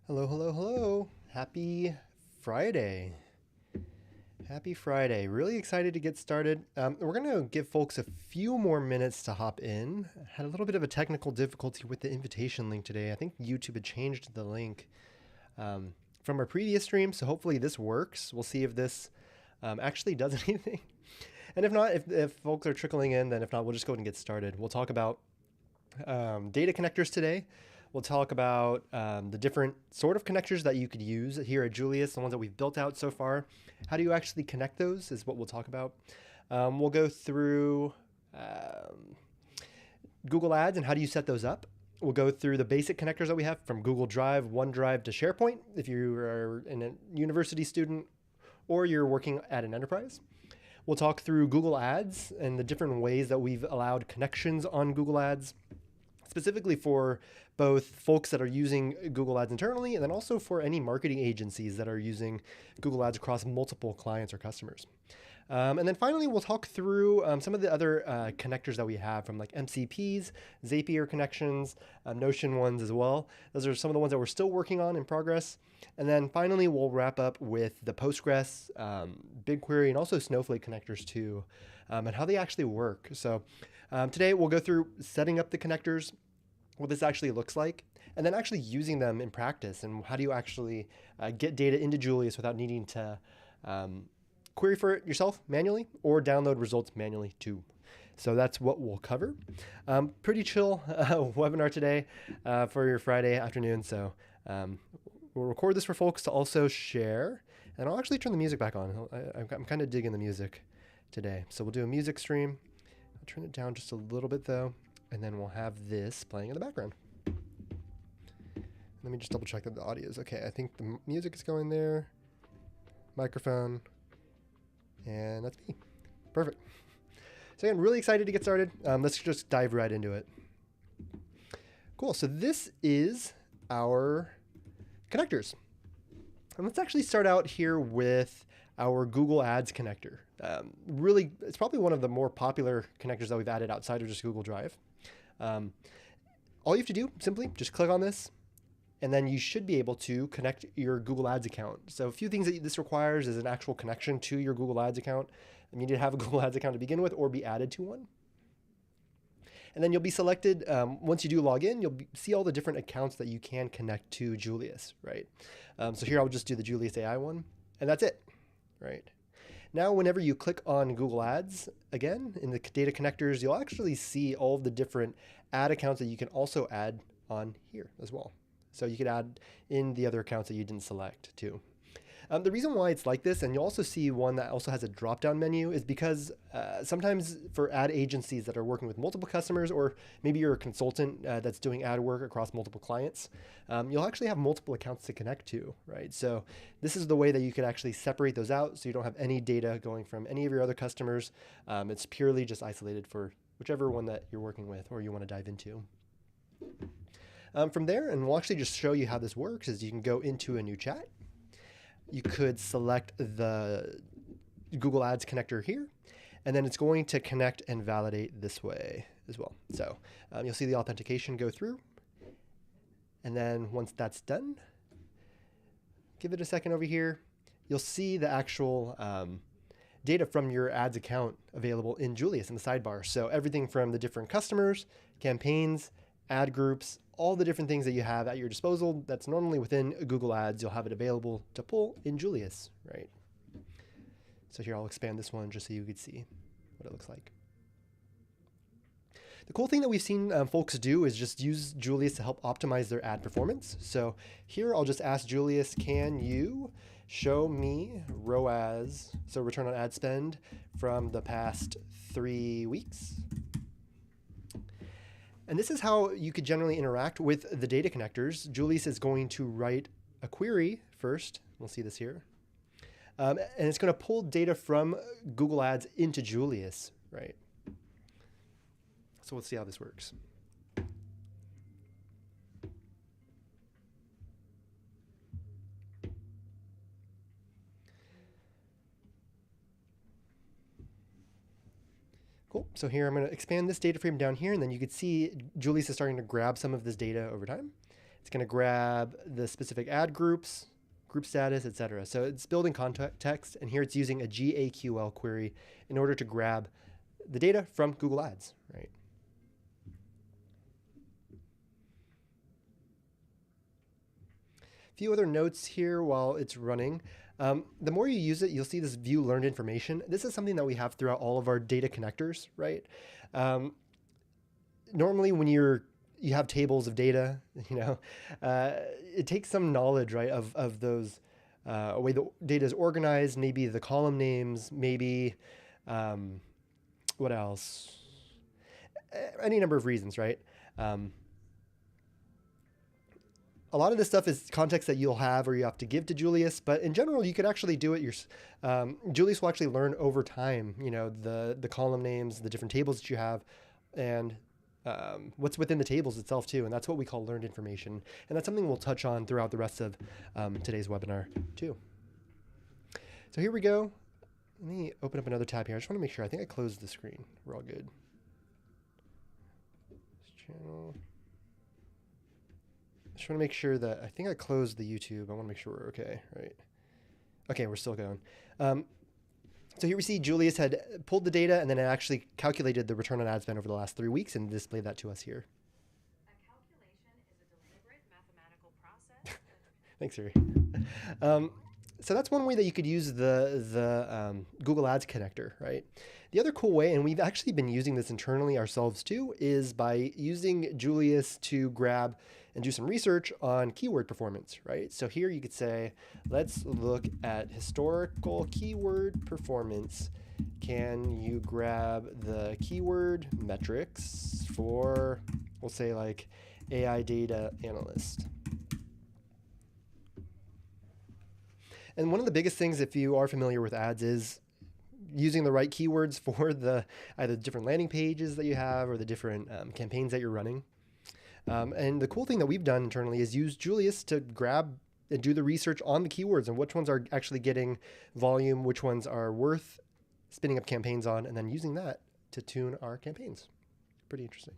Hello, hello, hello. Happy Friday. Happy Friday. Really excited to get started. We're going to give folks a few more minutes to hop in. Had a little bit of a technical difficulty with the invitation link today. I think YouTube had changed the link from our previous stream, so hopefully this works. We'll see if this actually does anything. And if not, if folks are trickling in, then if not, we'll just go ahead and get started. We'll talk about data connectors today. We'll talk about the different sort of connectors that you could use here at Julius, the ones that we've built out so far. How do you actually connect those is what we'll talk about. We'll go through Google Ads and how do you set those up. We'll go through the basic connectors that we have from Google Drive, OneDrive to SharePoint if you are a university student or you're working at an enterprise. We'll talk through Google Ads and the different ways that we've allowed connections on Google Ads, specifically for both folks that are using Google Ads internally and then also for any marketing agencies that are using Google Ads across multiple clients or customers. And then finally, we'll talk through some of the other connectors that we have from like MCPs, Zapier connections, Notion ones as well. Those are some of the ones that we're still working on in progress. And then finally, we'll wrap up with the Postgres, BigQuery, and also Snowflake connectors too, and how they actually work. So today we'll go through setting up the connectors, what this actually looks like, and then actually using them in practice and how do you actually get data into Julius without needing to query for it yourself manually or download results manually too. So that's what we'll cover. Pretty chill webinar today for your Friday afternoon. So we'll record this for folks to also share. And I'll actually turn the music back on. I'm kind of digging the music today. So we'll do a music stream. I'll turn it down just a little bit though. And then we'll have this playing in the background. Let me just double check that the audio is okay. I think the music is going there. Microphone. And that's me. Perfect. So again, really excited to get started. Let's just dive right into it. Cool. So this is our connectors. And let's actually start out here with our Google Ads connector. Really, it's probably one of the more popular connectors that we've added outside of just Google Drive. All you have to do, simply, just click on this, and then you should be able to connect your Google Ads account. So a few things that this requires is an actual connection to your Google Ads account. You need to have a Google Ads account to begin with or be added to one. And then you'll be selected, once you do log in, you'll see all the different accounts that you can connect to Julius, right? So here I'll just do the Julius AI one, and that's it, right? Now, whenever you click on Google Ads, again, in the data connectors, you'll actually see all of the different ad accounts that you can also add on here as well. So you could add in the other accounts that you didn't select too. The reason why it's like this, and you'll also see one that also has a drop-down menu, is because sometimes for ad agencies that are working with multiple customers, or maybe you're a consultant that's doing ad work across multiple clients, you'll actually have multiple accounts to connect to, right? So this is the way that you could actually separate those out so you don't have any data going from any of your other customers. It's purely just isolated for whichever one that you're working with or you want to dive into. From there, and we'll actually just show you how this works, is you can go into a new chat. You could select the Google Ads connector here, and then it's going to connect and validate this way as well. So you'll see the authentication go through. And then once that's done, give it a second over here. You'll see the actual data from your ads account available in Julius in the sidebar. So everything from the different customers, campaigns, ad groups, all the different things that you have at your disposal that's normally within Google Ads, you'll have it available to pull in Julius, right? So here I'll expand this one just so you could see what it looks like. The cool thing that we've seen folks do is just use Julius to help optimize their ad performance. So here I'll just ask Julius, can you show me ROAS, so return on ad spend, from the past 3 weeks? And this is how you could generally interact with the data connectors. Julius is going to write a query first. We'll see this here. And it's going to pull data from Google Ads into Julius, right? So let's see how this works. Cool. So here I'm going to expand this data frame down here, and then you can see Julius is starting to grab some of this data over time. It's going to grab the specific ad groups, group status, etc. So it's building context, and here it's using a GAQL query in order to grab the data from Google Ads, right? A few other notes here while it's running. The more you use it, you'll see this view learned information. This is something that we have throughout all of our data connectors, right? Normally when you have tables of data, it takes some knowledge, right, of those, way the data is organized, maybe the column names, maybe, what else? Any number of reasons, right? A lot of this stuff is context that you'll have or you have to give to Julius, but in general, you could actually do it. Julius will actually learn over time, the column names, the different tables that you have, and what's within the tables itself too. And that's what we call learned information. And that's something we'll touch on throughout the rest of today's webinar too. So here we go. Let me open up another tab here. I just want to make sure. I think I closed the screen. We're all good. This channel. I just want to make sure that I think I closed the YouTube. I want to make sure we're okay, right? Okay, we're still going. So here we see Julius had pulled the data and then it actually calculated the return on ad spend over the last 3 weeks and displayed that to us here. A calculation is a deliberate mathematical process. Thanks, Siri. So that's one way that you could use the Google Ads connector, right? The other cool way, and we've actually been using this internally ourselves too, is by using Julius to grab and do some research on keyword performance, right? So here you could say, let's look at historical keyword performance. Can you grab the keyword metrics for, we'll say like AI data analyst? And one of the biggest things, if you are familiar with ads, is using the right keywords for the either different landing pages that you have or the different campaigns that you're running. And the cool thing that we've done internally is use Julius to grab and do the research on the keywords and which ones are actually getting volume, which ones are worth spinning up campaigns on, and then using that to tune our campaigns. Pretty interesting.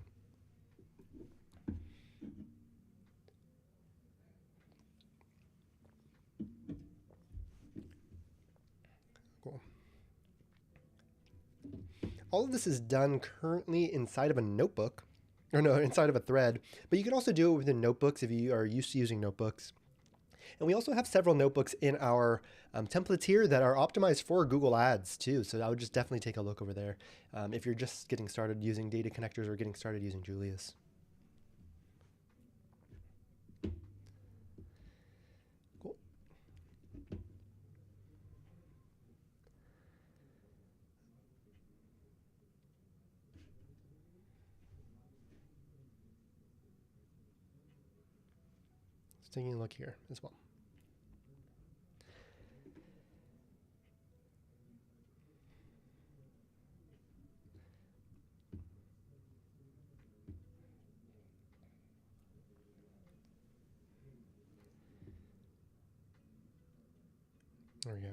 Cool. All of this is done currently inside of a notebook. Or no, inside of a thread, but you can also do it within notebooks if you are used to using notebooks. And we also have several notebooks in our templates here that are optimized for Google Ads too. So I would just definitely take a look over there if you're just getting started using data connectors or getting started using Julius. Cool. Taking a look here as well. There we go.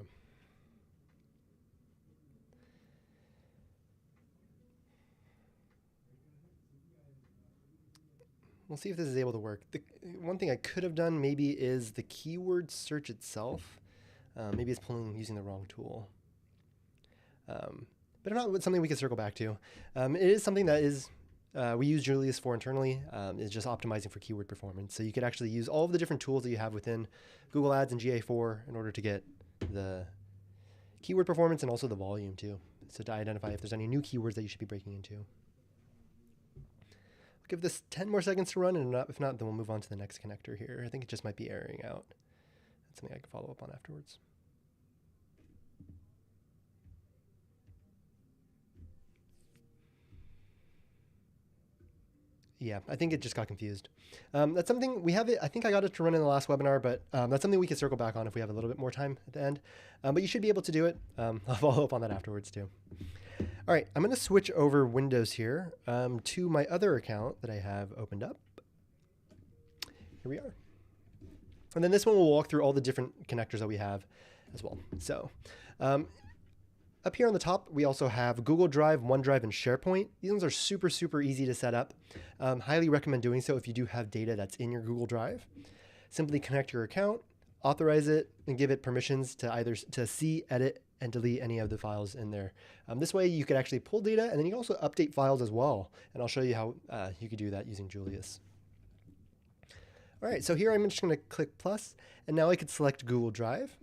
We'll see if this is able to work. The one thing I could have done maybe is the keyword search itself. Maybe it's using the wrong tool. But if not, it's something we can circle back to. It is something that is we use Julius for internally. Is just optimizing for keyword performance. So you could actually use all of the different tools that you have within Google Ads and GA4 in order to get the keyword performance and also the volume too. So to identify if there's any new keywords that you should be breaking into. Give this 10 more seconds to run, and if not, then we'll move on to the next connector here. I think it just might be airing out. That's something I can follow up on afterwards. Yeah, I think it just got confused. That's something we have it. I think I got it to run in the last webinar, but that's something we can circle back on if we have a little bit more time at the end. But you should be able to do it. I'll follow up on that afterwards too. All right, I'm going to switch over Windows here to my other account that I have opened up. Here we are. And then this one will walk through all the different connectors that we have as well. So Up here on the top, we also have Google Drive, OneDrive, and SharePoint. These ones are super, super easy to set up. Highly recommend doing so if you do have data that's in your Google Drive. Simply connect your account, authorize it, and give it permissions to either to see, edit, and delete any of the files in there. This way you could actually pull data, and then you can also update files as well. And I'll show you how you could do that using Julius. All right, so here I'm just going to click plus, and now I could select Google Drive.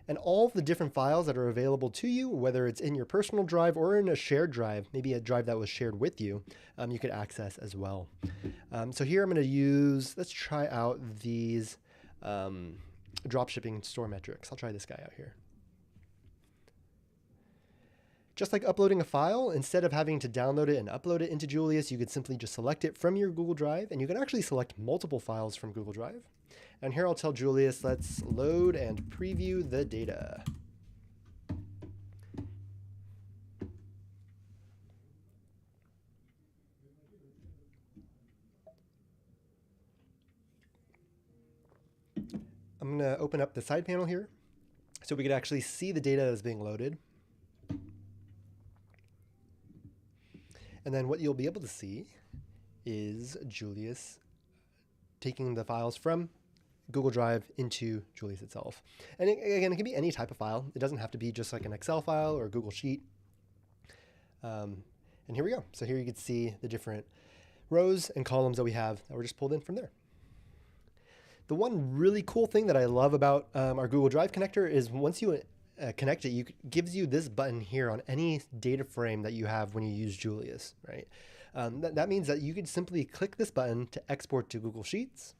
And all of the different files that are available to you, whether it's in your personal drive or in a shared drive, maybe a drive that was shared with you, you could access as well. So here I'm going to use, let's try out these dropshipping store metrics. I'll try this guy out here. Just like uploading a file, instead of having to download it and upload it into Julius, you could simply just select it from your Google Drive, and you can actually select multiple files from Google Drive. And here I'll tell Julius, let's load and preview the data. I'm going to open up the side panel here so we could actually see the data that's being loaded. And then what you'll be able to see is Julius taking the files from Google Drive into Julius itself. And again, it can be any type of file. It doesn't have to be just like an Excel file or a Google Sheet. And here we go. So here you can see the different rows and columns that we have that were just pulled in from there. The one really cool thing that I love about our Google Drive connector is once you connect it, it gives you this button here on any data frame that you have when you use Julius, right? That means that you could simply click this button to export to Google Sheets,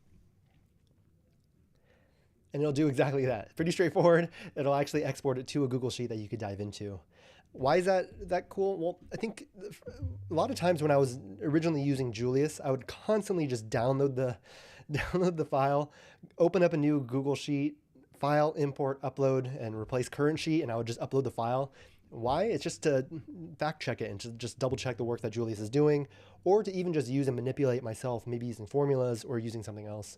and it'll do exactly that. Pretty straightforward. It'll actually export it to a Google Sheet that you could dive into. Why is that cool? Well, I think a lot of times when I was originally using Julius, I would constantly just download the file, open up a new Google Sheet, file, import, upload, and replace current sheet, and I would just upload the file. Why? It's just to fact check it and to just double check the work that Julius is doing, or to even just use and manipulate myself, maybe using formulas or using something else,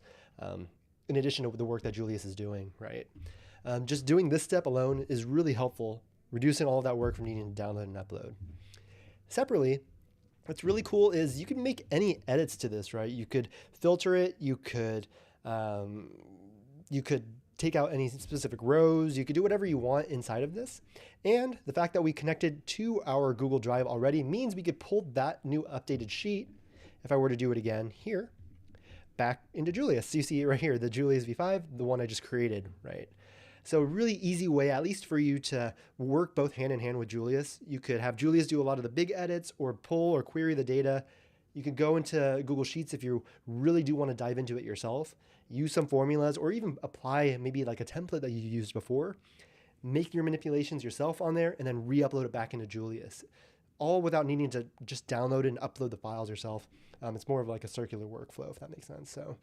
in addition to the work that Julius is doing, right? Just doing this step alone is really helpful, reducing all of that work from needing to download and upload. Separately, what's really cool is you can make any edits to this, right? You could filter it, you could take out any specific rows, you could do whatever you want inside of this. And the fact that we connected to our Google Drive already means we could pull that new updated sheet, if I were to do it again here, back into Julius. So you see it right here, the Julius V5, the one I just created, right? So a really easy way, at least for you to work both hand in hand with Julius. You could have Julius do a lot of the big edits or pull or query the data. You could go into Google Sheets if you really do want to dive into it yourself, use some formulas, or even apply maybe like a template that you used before, make your manipulations yourself on there, and then re-upload it back into Julius, all without needing to just download and upload the files yourself. It's more of like a circular workflow, if that makes sense. So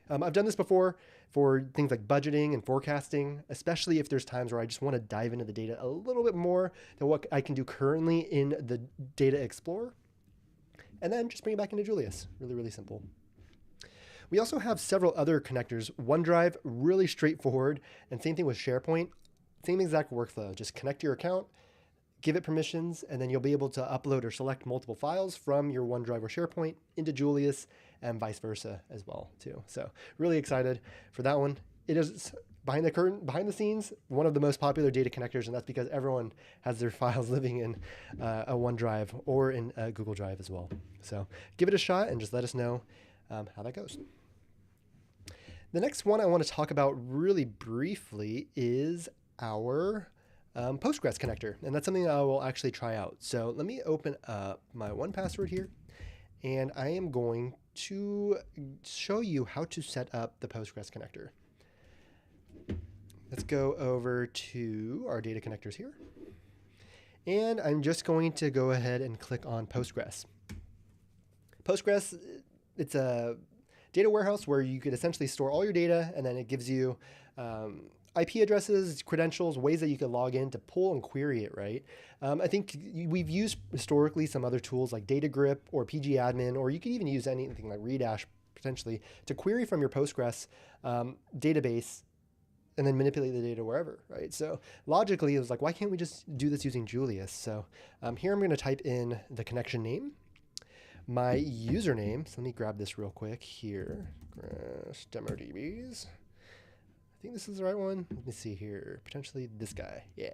I've done this before for things like budgeting and forecasting, especially if there's times where I just want to dive into the data a little bit more than what I can do currently in the Data Explorer, and then just bring it back into Julius. Really, really simple. We also have several other connectors. OneDrive, really straightforward, and same thing with SharePoint. Same exact workflow. Just connect your account, give it permissions, and then you'll be able to upload or select multiple files from your OneDrive or SharePoint into Julius, and vice versa as well too. So really excited for that one. It is behind the scenes, one of the most popular data connectors, and that's because everyone has their files living in a OneDrive or in a Google Drive as well. So give it a shot and just let us know how that goes. The next one I want to talk about really briefly is our Postgres connector, and that's something that I will actually try out. So let me open up my 1Password here, and I am going to show you how to set up the Postgres connector. Let's go over to our data connectors here, and I'm just going to go ahead and click on Postgres. Postgres, it's a data warehouse where you could essentially store all your data, and then it gives you IP addresses, credentials, ways that you can log in to pull and query it, right? I think we've used historically some other tools like DataGrip or pgadmin, or you could even use anything like Redash potentially to query from your Postgres database and then manipulate the data wherever, right? So logically, it was like, why can't we just do this using Julius? So here I'm going to type in the connection name, my username. So let me grab this real quick here. DemoDBs. I think this is the right one. Let me see here. Potentially this guy. Yeah.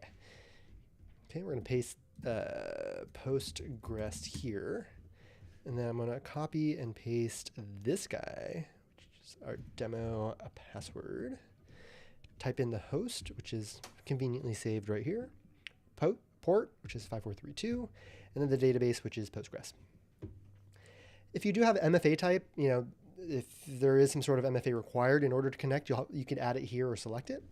Okay, we're going to paste Postgres here. And then I'm going to copy and paste this guy, which is our demo password. Type in the host, which is conveniently saved right here. Port, which is 5432. And then the database, which is Postgres. If you do have MFA type, if there is some sort of MFA required in order to connect, you could add it here or select it.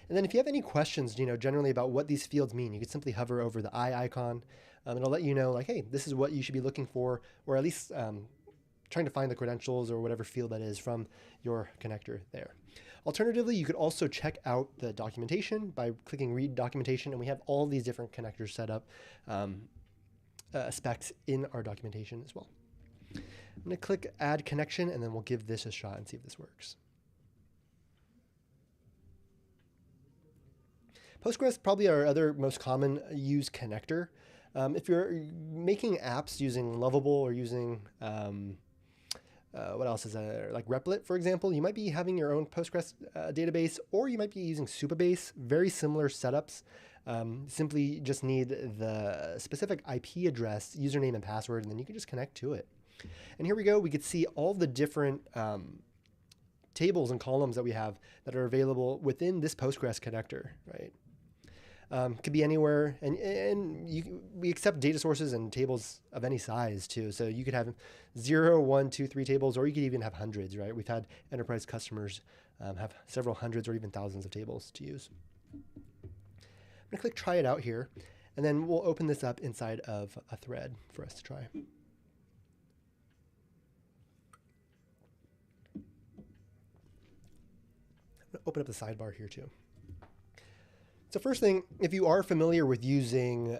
And then if you have any questions, generally about what these fields mean, you could simply hover over the eye icon. It'll let you know, like, hey, this is what you should be looking for, or at least trying to find the credentials or whatever field that is from your connector there. Alternatively, you could also check out the documentation by clicking Read Documentation, and we have all these different connectors set up, specs in our documentation as well. I'm going to click Add Connection, and then we'll give this a shot and see if this works. Postgres, probably our other most common used connector. If you're making apps using Lovable or using, what else is there? Like Replit, for example, you might be having your own Postgres database, or you might be using Supabase, very similar setups. Simply just need the specific IP address, username, and password, and then you can just connect to it. And here we go. We could see all the different tables and columns that we have that are available within this Postgres connector, right? Could be anywhere, and we accept data sources and tables of any size too. So you could have 0, 1, 2, 3 tables, or you could even have hundreds, right? We've had enterprise customers have several hundreds or even thousands of tables to use. I'm gonna click Try It Out here, and then we'll open this up inside of a thread for us to try. Open up the sidebar here too. So first thing, if you are familiar with using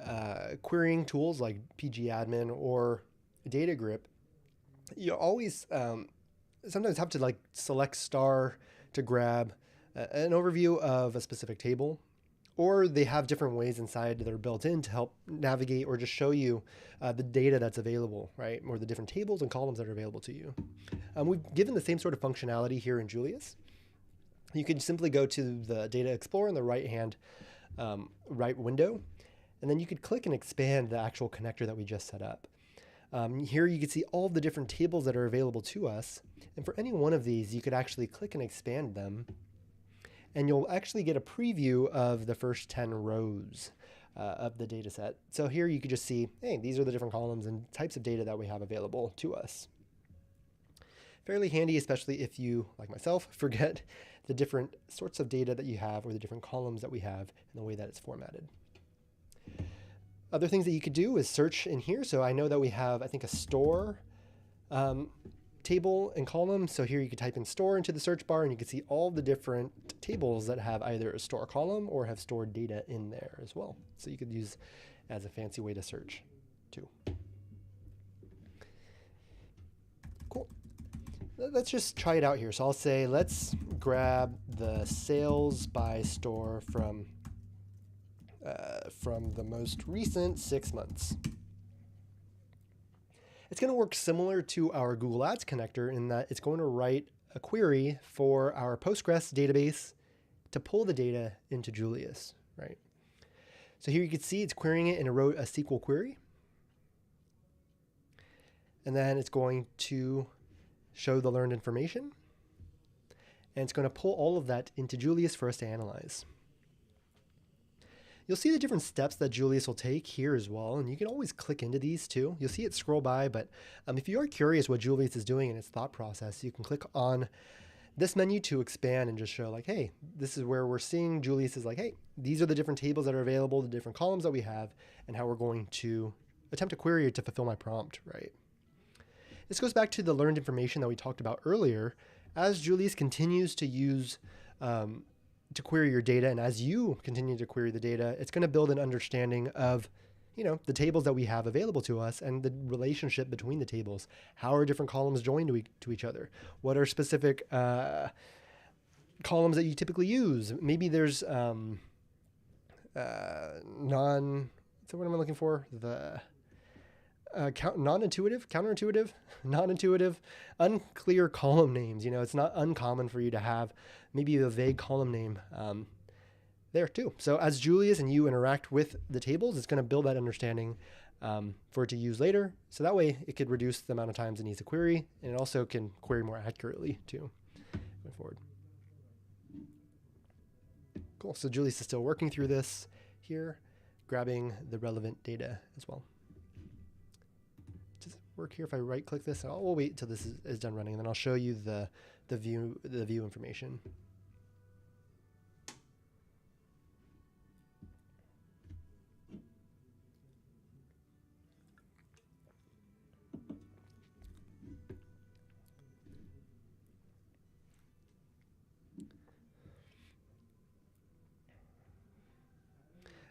querying tools like pgadmin or DataGrip, you always sometimes have to select star to grab an overview of a specific table, or they have different ways inside that are built in to help navigate or just show you the data that's available, right? Or the different tables and columns that are available to you. We've given the same sort of functionality here in Julius. You can simply go to the Data Explorer in the right-hand right window, and then you could click and expand the actual connector that we just set up. Here you can see all the different tables that are available to us, and for any one of these, you could actually click and expand them, and you'll actually get a preview of the first 10 rows of the data set. So here you could just see, hey, these are the different columns and types of data that we have available to us. Fairly handy, especially if you, like myself, forget the different sorts of data that you have or the different columns that we have and the way that it's formatted. Other things that you could do is search in here. So I know that we have, I think, a store table and column. So here you could type in store into the search bar, and you can see all the different tables that have either a store column or have stored data in there as well. So you could use as a fancy way to search too. Cool. Let's just try it out here. So I'll say, let's grab the sales by store from the most recent 6 months. It's going to work similar to our Google Ads connector in that it's going to write a query for our Postgres database to pull the data into Julius, right? So here you can see it's querying it in a SQL query. And then it's going to show the learned information. And it's going to pull all of that into Julius for us to analyze. You'll see the different steps that Julius will take here as well, and you can always click into these too. You'll see it scroll by, but if you are curious what Julius is doing in its thought process, you can click on this menu to expand and just show like, hey, this is where we're seeing Julius is like, hey, these are the different tables that are available, the different columns that we have, and how we're going to attempt a query to fulfill my prompt, right? This goes back to the learned information that we talked about earlier. As Julius continues to use to query your data, and as you continue to query the data, it's going to build an understanding of, the tables that we have available to us and the relationship between the tables. How are different columns joined to each other? What are specific columns that you typically use. Maybe there's so what am I looking for? The counterintuitive, non-intuitive, unclear column names. It's not uncommon for you to have maybe a vague column name there too. So as Julius and you interact with the tables, it's going to build that understanding for it to use later. So that way it could reduce the amount of times it needs to query, and it also can query more accurately too going forward. Cool. So Julius is still working through this here, grabbing the relevant data as well. Does it work here if I right click this? We'll wait until this is done running, and then I'll show you the view information.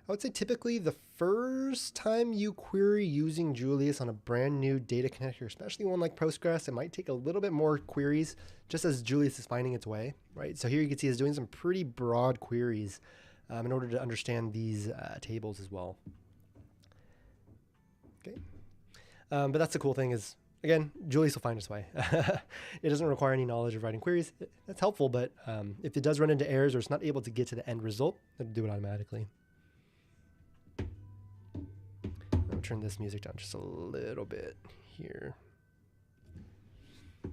I would say typically the first time you query using Julius on a brand new data connector, especially one like Postgres, it might take a little bit more queries just as Julius is finding its way, right? So here you can see it's doing some pretty broad queries in order to understand these tables as well. Okay, but that's the cool thing is, again, Julius will find its way. It doesn't require any knowledge of writing queries. That's helpful, but if it does run into errors or it's not able to get to the end result, it'll do it automatically. I'll turn this music down just a little bit here. All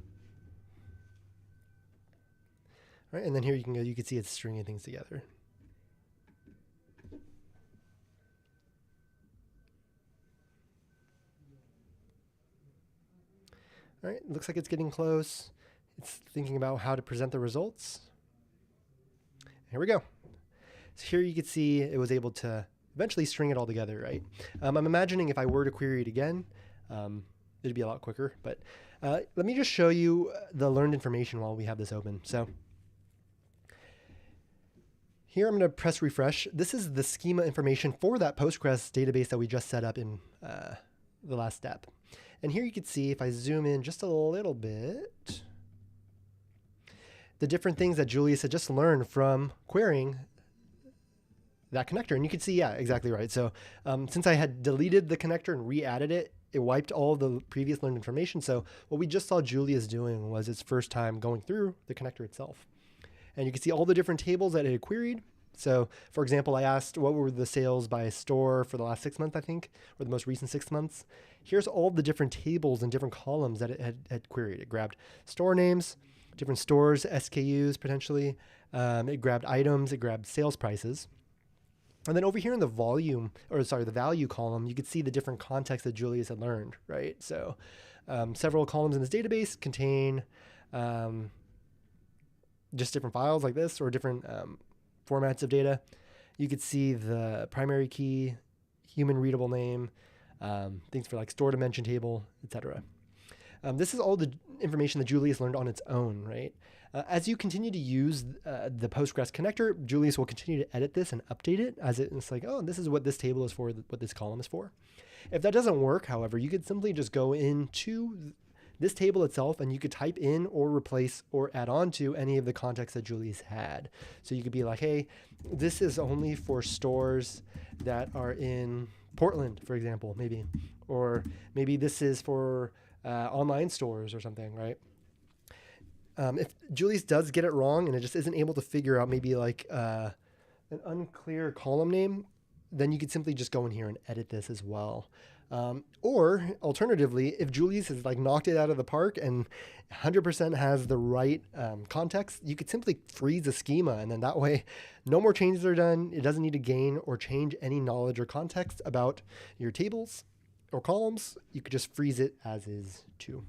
right, and then here you can see it's stringing things together. All right, looks like it's getting close. It's thinking about how to present the results. Here we go. So here you can see it was able to eventually string it all together, right? I'm imagining if I were to query it again, it'd be a lot quicker. But let me just show you the learned information while we have this open. So here I'm going to press refresh. This is the schema information for that Postgres database that we just set up in the last step. And here you can see, if I zoom in just a little bit, the different things that Julius had just learned from querying that connector. And you can see, yeah, exactly right. So since I had deleted the connector and re-added it, it wiped all of the previous learned information. So what we just saw Julius doing was its first time going through the connector itself. And you can see all the different tables that it had queried. So for example, I asked what were the sales by store for the last 6 months, I think, or the most recent 6 months. Here's all the different tables and different columns that it had queried. It grabbed store names, different stores, SKUs potentially. It grabbed items, it grabbed sales prices. And then over here in the the value column, you could see the different contexts that Julius had learned, right? So several columns in this database contain just different files like this or different formats of data. You could see the primary key, human readable name, things for like store dimension table, etc. This is all the information that Julius learned on its own, right? As you continue to use the Postgres connector, Julius will continue to edit this and update it as it's like, oh, this is what this table is for, what this column is for. If that doesn't work, however, you could simply just go into this table itself and you could type in or replace or add on to any of the context that Julius had. So you could be like, hey, this is only for stores that are in Portland, for example, maybe. Or maybe this is for online stores or something, right? If Julius does get it wrong and it just isn't able to figure out maybe like an unclear column name, then you could simply just go in here and edit this as well. Or alternatively, if Julius has like knocked it out of the park and 100% has the right context, you could simply freeze the schema, and then that way no more changes are done. It doesn't need to gain or change any knowledge or context about your tables or columns. You could just freeze it as is too.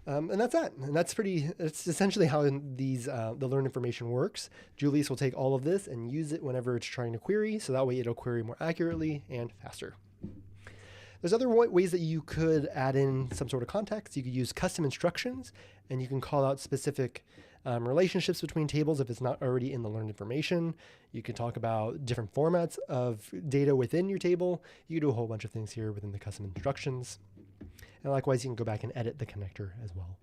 And that's that. And it's essentially how the learned information works. Julius will take all of this and use it whenever it's trying to query, so that way it'll query more accurately and faster. There's other ways that you could add in some sort of context. You could use custom instructions, and you can call out specific relationships between tables if it's not already in the learned information. You can talk about different formats of data within your table. You can do a whole bunch of things here within the custom instructions. And likewise, you can go back and edit the connector as well.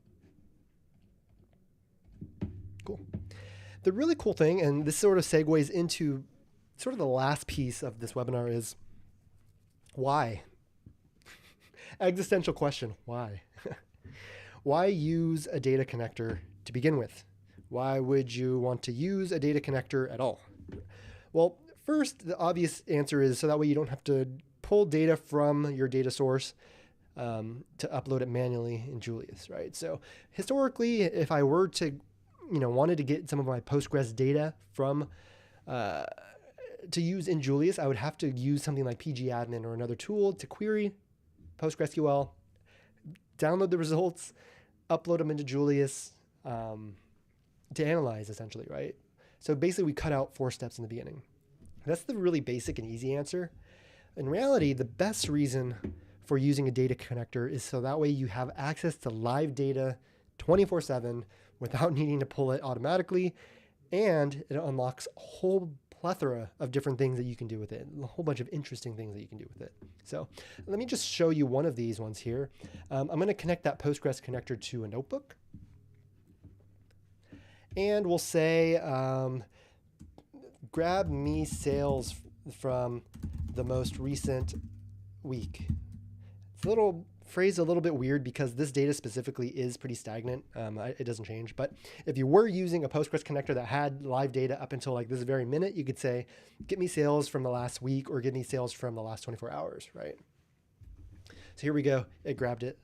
the really cool thing, and this sort of segues into sort of the last piece of this webinar, is why? Existential question, why? Why use a data connector to begin with? Why would you want to use a data connector at all? Well, first, the obvious answer is so that way you don't have to pull data from your data source to upload it manually in Julius, right? So historically, if I were to, wanted to get some of my Postgres data from to use in Julius, I would have to use something like pgadmin or another tool to query PostgreSQL, download the results, upload them into Julius to analyze, essentially, right? So basically, we cut out 4 steps in the beginning. That's the really basic and easy answer. In reality, the best reason for using a data connector is so that way you have access to live data 24/7 without needing to pull it automatically, and it unlocks a whole plethora of different things that you can do with it, a whole bunch of interesting things that you can do with it. So let me just show you one of these ones here. I'm going to connect that Postgres connector to a notebook. And we'll say, grab me sales from the most recent week. It's a little phrased a little bit weird because this data specifically is pretty stagnant. It doesn't change. But if you were using a Postgres connector that had live data up until like this very minute, you could say, get me sales from the last week or get me sales from the last 24 hours, right? So here we go. It grabbed it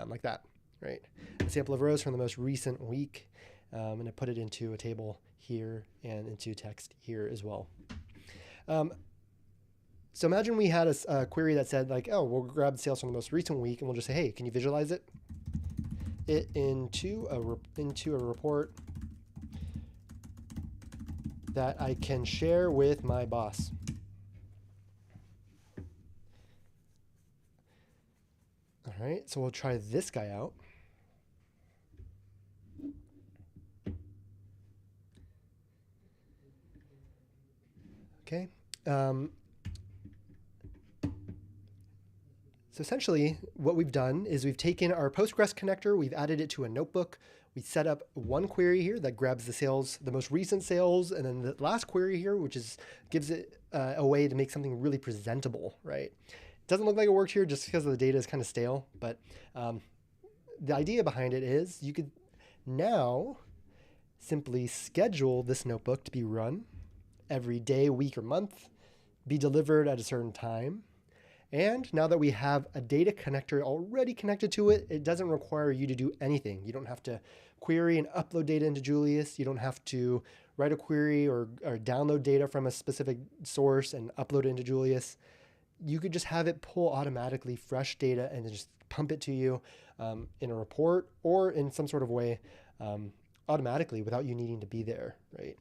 like that, right? A sample of rows from the most recent week. And I put it into a table here and into text here as well. So imagine we had a query that said like, oh, we'll grab the sales from the most recent week, and we'll just say, hey, can you visualize it into a report that I can share with my boss? All right, so we'll try this guy out. Okay. So essentially what we've done is we've taken our Postgres connector, we've added it to a notebook. We set up one query here that grabs the sales, the most recent sales, and then the last query here, which gives it a way to make something really presentable, right? It doesn't look like it works here just because the data is kind of stale, but the idea behind it is you could now simply schedule this notebook to be run every day, week, or month, be delivered at a certain time. And now that we have a data connector already connected to it, it doesn't require you to do anything. You don't have to query and upload data into Julius. You don't have to write a query or download data from a specific source and upload it into Julius. You could just have it pull automatically fresh data and then just pump it to you in a report or in some sort of way automatically without you needing to be there, right?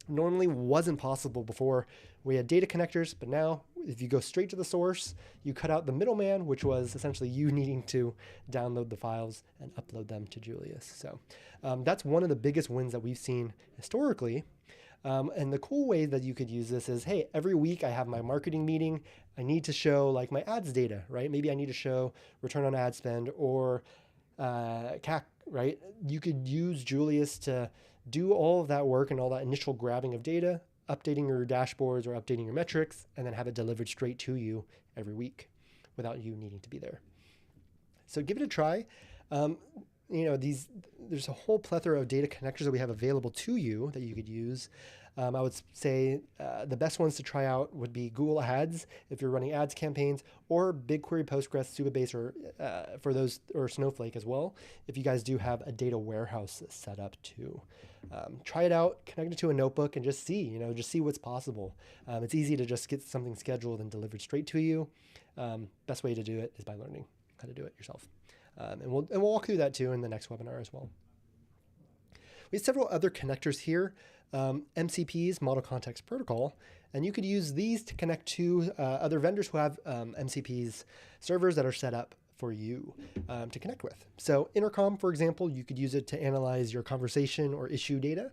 Normally wasn't possible before. We had data connectors, but now if you go straight to the source, you cut out the middleman, which was essentially you needing to download the files and upload them to Julius. So that's one of the biggest wins that we've seen historically. And the cool way that you could use this is, hey, every week I have my marketing meeting. I need to show like my ads data, right? Maybe I need to show return on ad spend or CAC, right? You could use Julius to do all of that work and all that initial grabbing of data, updating your dashboards or updating your metrics, and then have it delivered straight to you every week without you needing to be there. So give it a try. There's a whole plethora of data connectors that we have available to you that you could use. I would say the best ones to try out would be Google Ads if you're running ads campaigns, or BigQuery, Postgres, Supabase, or Snowflake as well. If you guys do have a data warehouse set up too, try it out, connect it to a notebook, and just see what's possible. It's easy to just get something scheduled and delivered straight to you. Best way to do it is by learning how to do it yourself. And we'll walk through that too in the next webinar as well. We have several other connectors here, MCPs, Model Context Protocol, and you could use these to connect to other vendors who have MCPs servers that are set up for you to connect with. So Intercom, for example, you could use it to analyze your conversation or issue data.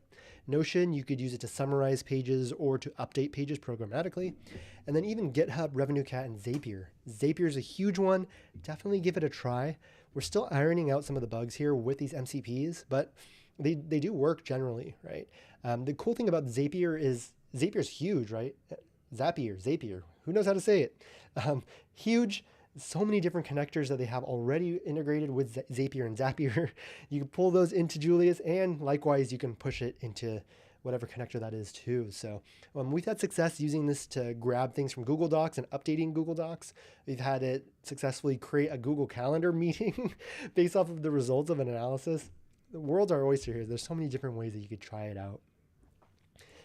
Notion, you could use it to summarize pages or to update pages programmatically. And then even GitHub, RevenueCat, and Zapier. Zapier is a huge one. Definitely give it a try. We're still ironing out some of the bugs here with these MCPs, but they do work generally, right? The cool thing about Zapier is Zapier's huge, right? Zapier, who knows how to say it? Huge, so many different connectors that they have already integrated with Zapier and Zapier. You can pull those into Julius, and likewise, you can push it into whatever connector that is too. So we've had success using this to grab things from Google Docs and updating Google Docs. We've had it successfully create a Google Calendar meeting based off of the results of an analysis. The world's our oyster here. There's so many different ways that you could try it out.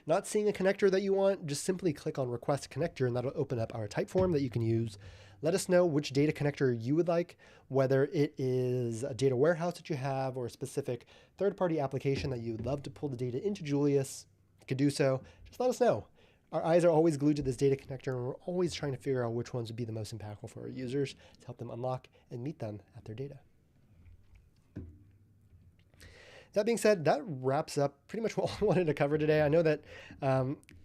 Not seeing a connector that you want, just simply click on Request Connector, and that'll open up our type form that you can use. Let us know which data connector you would like, whether it is a data warehouse that you have or a specific third-party application that you would love to pull the data into Julius. You could do so. Just let us know. Our eyes are always glued to this data connector, and we're always trying to figure out which ones would be the most impactful for our users to help them unlock and meet them at their data. That being said, that wraps up pretty much what I wanted to cover today. I know that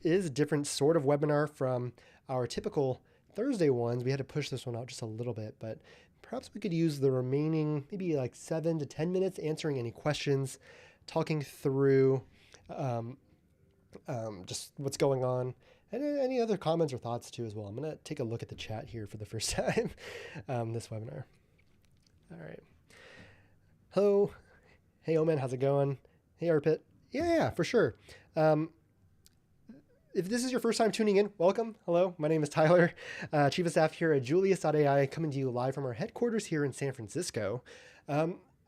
is a different sort of webinar from our typical Thursday ones. We had to push this one out just a little bit, but perhaps we could use the remaining maybe like 7 to 10 minutes answering any questions, talking through just what's going on, and any other comments or thoughts too as well. I'm going to take a look at the chat here for the first time this webinar. All right. Hello. Hey, Omen, how's it going? Hey, Arpit. Yeah, for sure. If this is your first time tuning in, welcome. Hello, my name is Tyler, Chief of Staff here at Julius.ai, coming to you live from our headquarters here in San Francisco.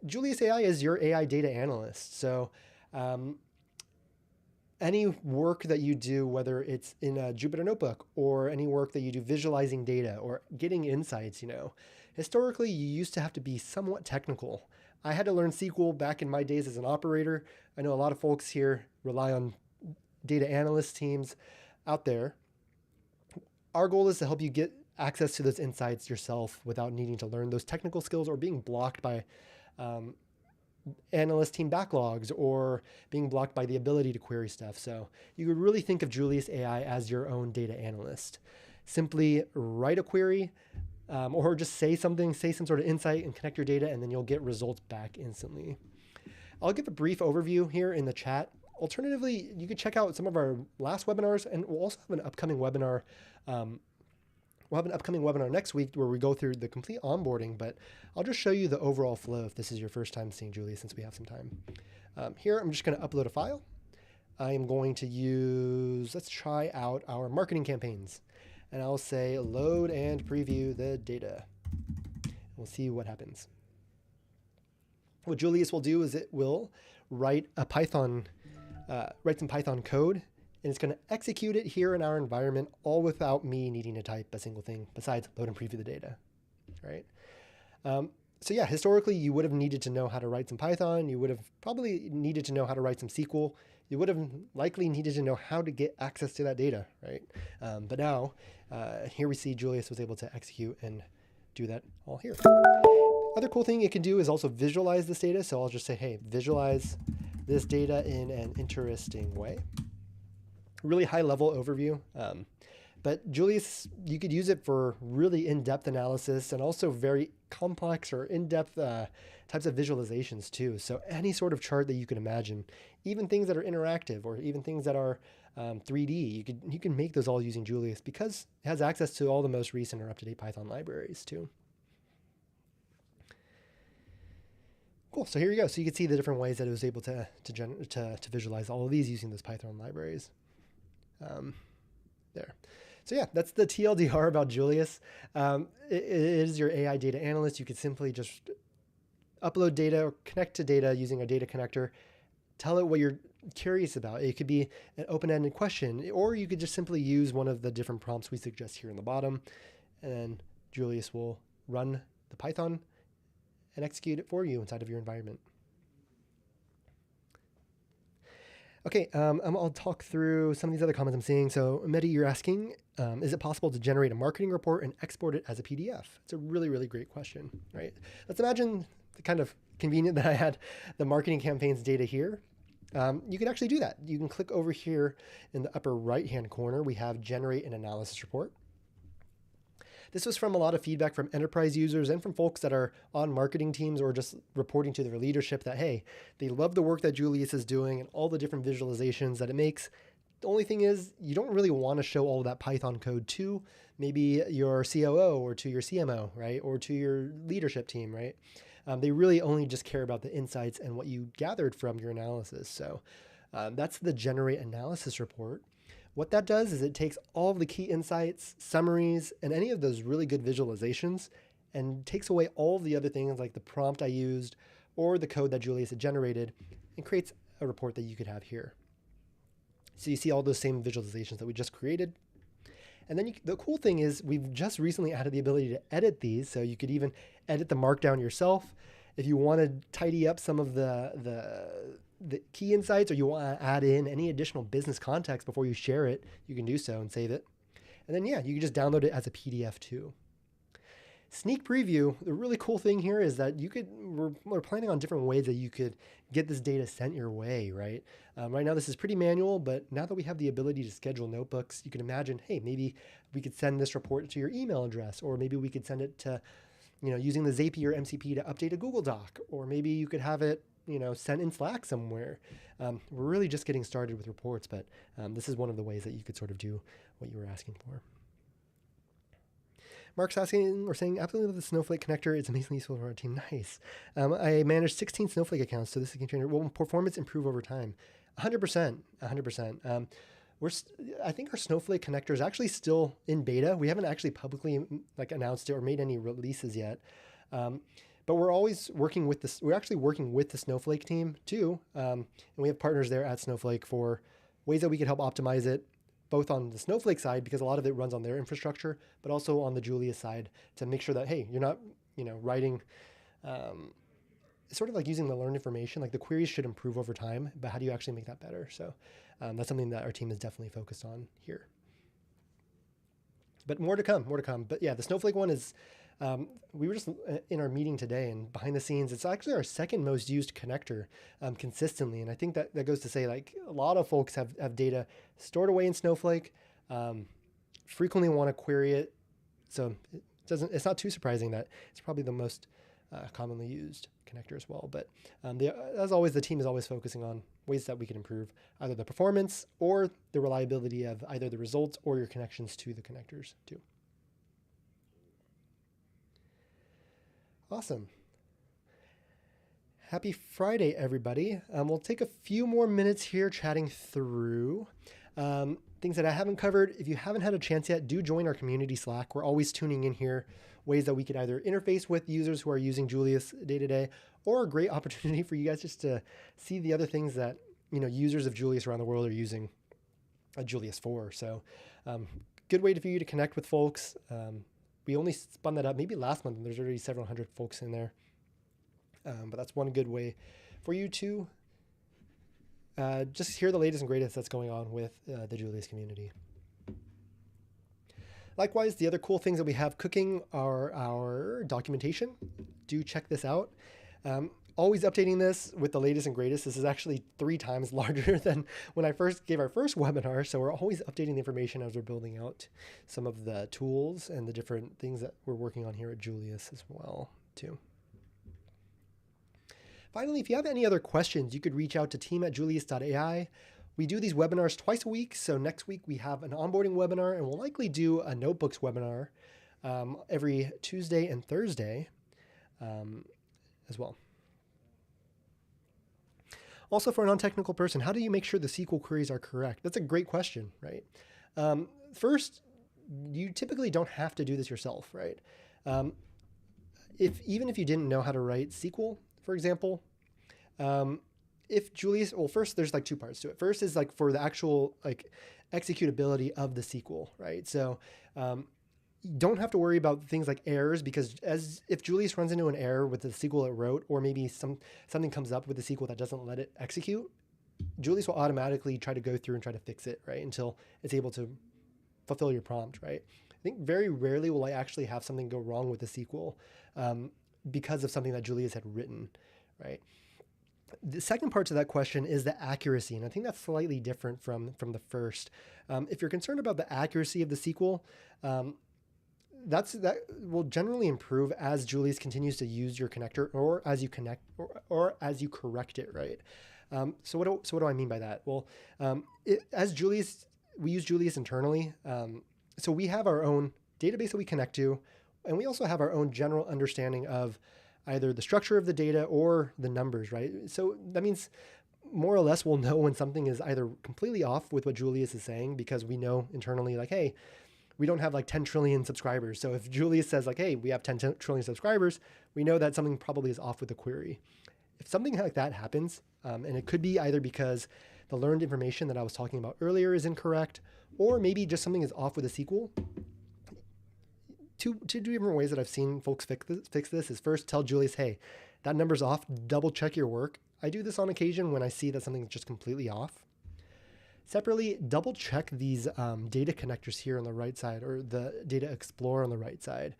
Julius AI is your AI data analyst. So any work that you do, whether it's in a Jupyter Notebook or any work that you do visualizing data or getting insights, historically you used to have to be somewhat technical. I had to learn SQL back in my days as an operator. I know a lot of folks here rely on data analyst teams out there. Our goal is to help you get access to those insights yourself without needing to learn those technical skills or being blocked by analyst team backlogs or being blocked by the ability to query stuff. So you could really think of Julius AI as your own data analyst. Simply write a query, or just say some sort of insight and connect your data, and then you'll get results back instantly. I'll give a brief overview here in the chat. Alternatively, you could check out some of our last webinars, and we'll also have an upcoming webinar. Next week where we go through the complete onboarding, but I'll just show you the overall flow if this is your first time seeing Julius, since we have some time. Here, I'm just going to upload a file. I am going to let's try out our marketing campaigns. And I'll say load and preview the data. We'll see what happens. What Julius will do is it will write some Python code, and it's going to execute it here in our environment, all without me needing to type a single thing besides load and preview the data, right? So yeah, historically, you would have needed to know how to write some Python. You would have probably needed to know how to write some SQL. You would have likely needed to know how to get access to that data, right? But now, here we see Julius was able to execute and do that all here. Other cool thing it can do is also visualize this data. So I'll just say, hey, visualize this data in an interesting way. Really high level overview. But Julius, you could use it for really in-depth analysis and also very complex or in-depth types of visualizations too. So any sort of chart that you can imagine, even things that are interactive or even things that are 3D, you can make those all using Julius because it has access to all the most recent or up-to-date Python libraries too. Cool. So here you go. So you can see the different ways that it was able to visualize all of these using those Python libraries. There. So yeah, that's the TLDR about Julius. It is your AI data analyst. You could simply just upload data or connect to data using a data connector. Tell it what you're curious about. It could be an open-ended question, or you could just simply use one of the different prompts we suggest here in the bottom, and then Julius will run the Python and execute it for you inside of your environment. Okay, I'll talk through some of these other comments I'm seeing. So, Mehdi, you're asking, is it possible to generate a marketing report and export it as a PDF? It's a really, really great question, right? Let's imagine the kind of convenient that I had the marketing campaigns data here. You can actually do that. You can click over here in the upper right-hand corner. We have generate an analysis report. This was from a lot of feedback from enterprise users and from folks that are on marketing teams or just reporting to their leadership that, hey, they love the work that Julius is doing and all the different visualizations that it makes. The only thing is you don't really want to show all of that Python code to maybe your COO or to your CMO, right? Or to your leadership team, right? They really only just care about the insights and what you gathered from your analysis. So that's the generate analysis report. What that does is it takes all of the key insights, summaries, and any of those really good visualizations and takes away all of the other things like the prompt I used or the code that Julius had generated and creates a report that you could have here. So you see all those same visualizations that we just created. And then the cool thing is we've just recently added the ability to edit these. So you could even edit the markdown yourself. If you want to tidy up some of the key insights or you want to add in any additional business context before you share it, you can do so and save it. And then, yeah, you can just download it as a PDF too. Sneak preview, the really cool thing here is that we're planning on different ways that you could get this data sent your way, right? Right now this is pretty manual, but now that we have the ability to schedule notebooks, you can imagine, hey, maybe we could send this report to your email address, or maybe we could send it to, using the Zapier MCP to update a Google Doc, or maybe you could have it, sent in Slack somewhere. We're really just getting started with reports, but this is one of the ways that you could sort of do what you were asking for. Mark's asking or saying, absolutely love the Snowflake connector. It's amazingly useful for our team. Nice. I manage 16 Snowflake accounts, so this is a container. Will performance improve over time? 100%. 100%. I think our Snowflake connector is actually still in beta. We haven't actually publicly announced it or made any releases yet. But we're always working with this. We're actually working with the Snowflake team too. And we have partners there at Snowflake for ways that we could help optimize it, both on the Snowflake side, because a lot of it runs on their infrastructure, but also on the Julius side to make sure that, hey, you're not, writing, sort of like using the learned information, like the queries should improve over time, but how do you actually make that better? So that's something that our team is definitely focused on here. But more to come. But yeah, the Snowflake one is, we were just in our meeting today and behind the scenes, it's actually our second most used connector consistently. And I think that goes to say a lot of folks have data stored away in Snowflake, frequently want to query it. So it's not too surprising that it's probably the most commonly used connector as well. But as always, the team is always focusing on ways that we can improve either the performance or the reliability of either the results or your connections to the connectors too. Awesome. Happy Friday, everybody. We'll take a few more minutes here chatting through things that I haven't covered. If you haven't had a chance yet, do join our community Slack. We're always tuning in here, ways that we could either interface with users who are using Julius day to day, or a great opportunity for you guys just to see the other things that users of Julius around the world are using Julius for. So good way for you to connect with folks. We only spun that up maybe last month, and there's already several hundred folks in there. But that's one good way for you to just hear the latest and greatest that's going on with the Julius community. Likewise, the other cool things that we have cooking are our documentation. Do check this out. Always updating this with the latest and greatest. This is actually 3 times larger than when I first gave our first webinar. So we're always updating the information as we're building out some of the tools and the different things that we're working on here at Julius as well, too. Finally, if you have any other questions, you could reach out to team@julius.ai. We do these webinars twice a week. So next week we have an onboarding webinar, and we'll likely do a notebooks webinar every Tuesday and Thursday as well. Also, for a non-technical person, how do you make sure the SQL queries are correct? That's a great question, right? First, you typically don't have to do this yourself, right? Even if you didn't know how to write SQL, for example, if Julius, well, first there's 2 parts to it. First is for the actual executability of the SQL, right? So you don't have to worry about things like errors, because if Julius runs into an error with the SQL it wrote, or maybe something comes up with the SQL that doesn't let it execute, Julius will automatically try to go through and try to fix it, right? Until it's able to fulfill your prompt, right? I think very rarely will I actually have something go wrong with the SQL because of something that Julius had written, right? The second part to that question is the accuracy, and I think that's slightly different from the first. If you're concerned about the accuracy of the SQL, that will generally improve as Julius continues to use your connector, or as you connect, or as you correct it, right? So what do I mean by that? Well, as Julius, we use Julius internally. So we have our own database that we connect to, and we also have our own general understanding of either the structure of the data or the numbers, right? So that means more or less we'll know when something is either completely off with what Julius is saying, because we know internally, like, hey, we don't have like 10 trillion subscribers. So if Julius says like, hey, we have 10 trillion subscribers, we know that something probably is off with the query. If something like that happens, and it could be either because the learned information that I was talking about earlier is incorrect, or maybe just something is off with a SQL. Two different ways that I've seen folks fix this is first tell Julius, hey, that number's off, double check your work. I do this on occasion when I see that something's just completely off. Separately, double check these data connectors here on the right side, or the data explorer on the right side.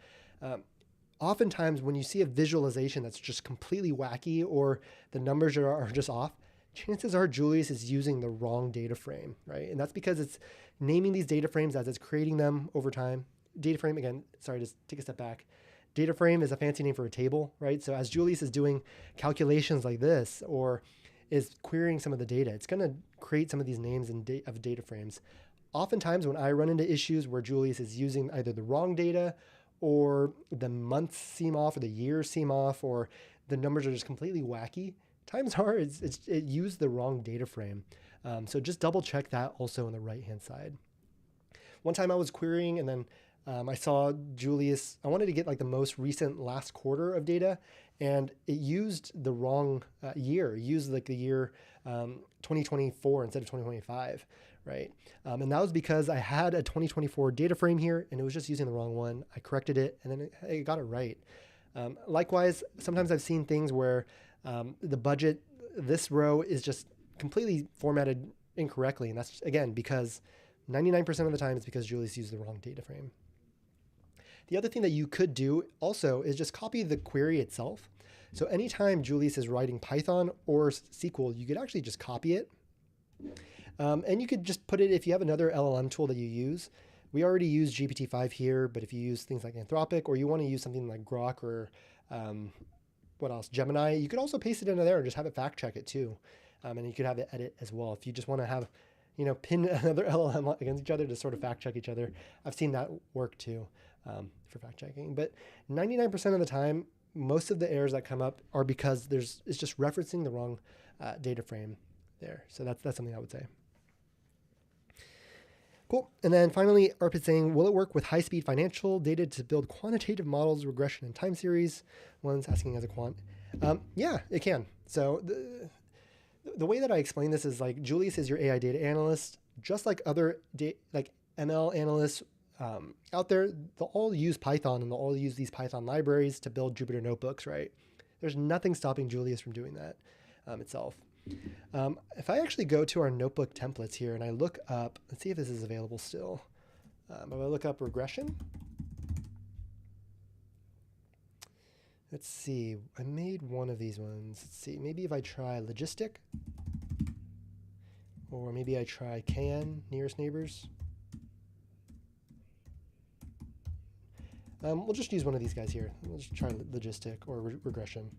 Oftentimes when you see a visualization that's just completely wacky, or the numbers are just off, chances are Julius is using the wrong data frame, right? And that's because it's naming these data frames as it's creating them over time. Data frame, again, sorry, just take a step back. Data frame is a fancy name for a table, right? So as Julius is doing calculations like this, or is querying some of the data, it's going to create some of these names of data frames. Oftentimes when I run into issues where Julius is using either the wrong data, or the months seem off, or the years seem off, or the numbers are just completely wacky, times are it used the wrong data frame. So just double check that also on the right-hand side. One time I was querying, and then I saw Julius, I wanted to get like the most recent last quarter of data, and it used the wrong year. It used like the year 2024 instead of 2025, right? And that was because I had a 2024 data frame here, and it was just using the wrong one. I corrected it, and then it got it right. Likewise, sometimes I've seen things where the budget, this row is just completely formatted incorrectly, and that's, again, because 99% of the time it's because Julius used the wrong data frame. The other thing that you could do also is just copy the query itself. So anytime Julius is writing Python or SQL, you could actually just copy it. And you could just put it, if you have another LLM tool that you use. We already use GPT-5 here, but if you use things like Anthropic, or you want to use something like Grok, or what else, Gemini, you could also paste it into there and just have it fact check it too. And you could have it edit as well. If you just want to have, pin another LLM against each other to sort of fact check each other. I've seen that work too for fact checking. But 99% of the time, most of the errors that come up are because it's just referencing the wrong data frame there. So that's something I would say. Cool. And then finally, ARP is saying, will it work with high-speed financial data to build quantitative models, regression, and time series? One's asking as a quant. Yeah, it can. So the way that I explain this is like Julius is your AI data analyst, just like other like ML analysts out there. They'll all use Python, and they'll all use these Python libraries to build Jupyter notebooks, right? There's nothing stopping Julius from doing that itself. If I actually go to our notebook templates here and I look up, let's see if this is available still. If I look up regression, let's see, I made one of these ones. Let's see, maybe if I try logistic, or maybe I try KN, nearest neighbors. We'll just use one of these guys here. We'll just try logistic or regression.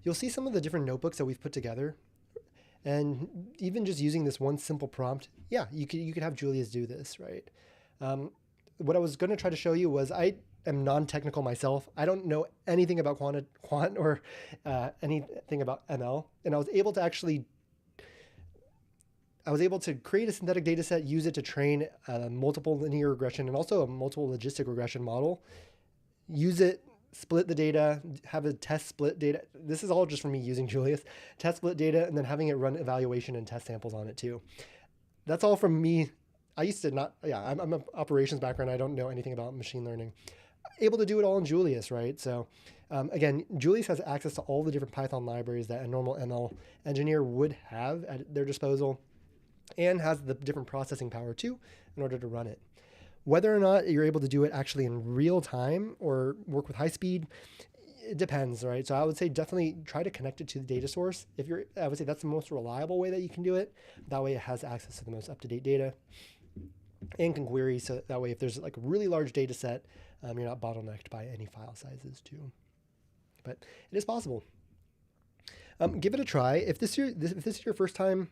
You'll see some of the different notebooks that we've put together. And even just using this one simple prompt, yeah, you could have Julius do this, right? What I was going to try to show you was I am non-technical myself. I don't know anything about quant or anything about ML. And I was able to create a synthetic data set, use it to train a multiple linear regression and also a multiple logistic regression model, use it, split the data, have a test split data. This is all just from me using Julius. Test split data, and then having it run evaluation and test samples on it too. That's all from me. I used to not, I'm an operations background. I don't know anything about machine learning. Able to do it all in Julius, right? So again, Julius has access to all the different Python libraries that a normal ML engineer would have at their disposal, and has the different processing power too in order to run it. Whether or not you're able to do it actually in real time or work with high speed, it depends, right? So I would say definitely try to connect it to the data source. I would say that's the most reliable way that you can do it. That way it has access to the most up-to-date data. and can query, so that way if there's like a really large data set, you're not bottlenecked by any file sizes too. But it is possible. Give it a try. If this is your first time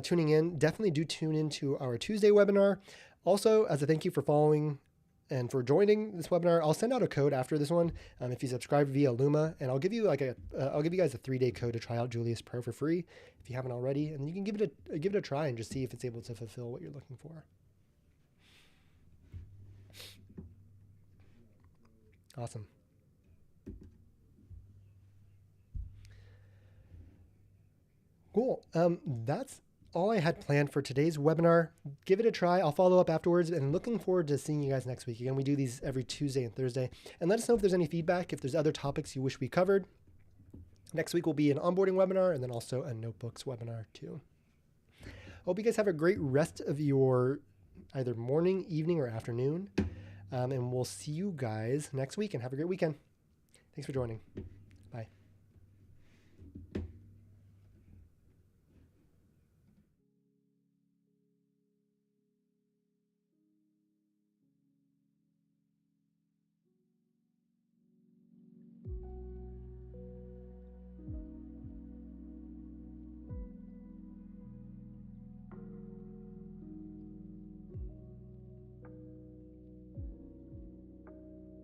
tuning in, definitely do tune into our Tuesday webinar. Also, as a thank you for following and for joining this webinar, I'll send out a code after this one if you subscribe via Luma, and I'll give you I'll give you guys a 3-day code to try out Julius Pro for free if you haven't already, and you can give it a try and just see if it's able to fulfill what you're looking for. Awesome. Cool. That's all I had planned for today's webinar. Give it a try. I'll follow up afterwards, and looking forward to seeing you guys next week. Again, we do these every Tuesday and Thursday. And let us know if there's any feedback, if there's other topics you wish we covered. Next week will be an onboarding webinar and then also a notebooks webinar too. Hope you guys have a great rest of your either morning, evening, or afternoon. And we'll see you guys next week, and have a great weekend. Thanks for joining.